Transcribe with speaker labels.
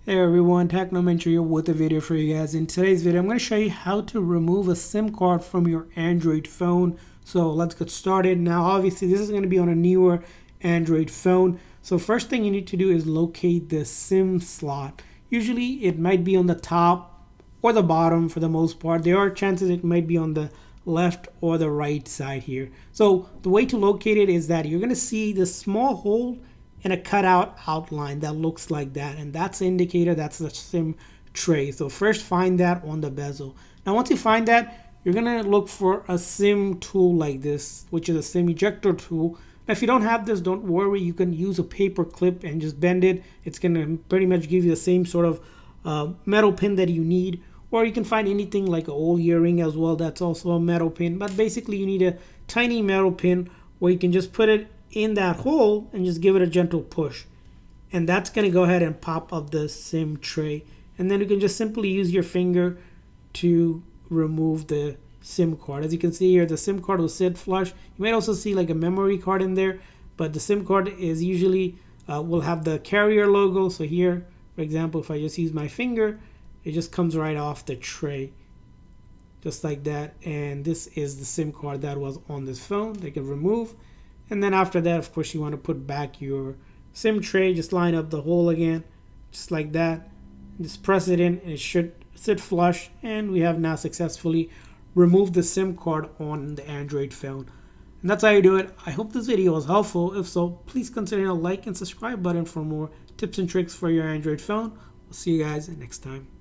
Speaker 1: Hey everyone, Technomentary here with a video for you guys. In today's video, I'm going to show you how to remove a SIM card from your Android phone. So let's get started. Now, obviously, this is going to be on a newer Android phone. So first thing you need to do is locate the SIM slot. Usually, it might be on the top or the bottom for the most part. There are chances it might be on the left or the right side here. So the way to locate it is that you're going to see the small hole and a cutout outline that looks like that, and that's the indicator that's the SIM tray. So first find that on the bezel. Now once you find that, you're gonna look for a SIM tool like this, which is a SIM ejector tool. Now if you don't have this, don't worry, you can use a paper clip and just bend it. It's gonna pretty much give you the same sort of metal pin that you need, or you can find anything like an old earring as well, that's also a metal pin. But basically you need a tiny metal pin where you can just put it in that hole and just give it a gentle push, and that's going to go ahead and pop up the SIM tray. And then you can just simply use your finger to remove the SIM card. As you can see here, the SIM card will sit flush. You might also see like a memory card in there, but the SIM card is usually will have the carrier logo. So here, for example, if I just use my finger, it just comes right off the tray just like that. And this is the SIM card that was on this phone. They can remove. And then after that, of course, you want to put back your SIM tray. Just line up the hole again, just like that. Just press it in, and it should sit flush. And we have now successfully removed the SIM card on the Android phone. And that's how you do it. I hope this video was helpful. If so, please consider a like and subscribe button for more tips and tricks for your Android phone. We'll see you guys next time.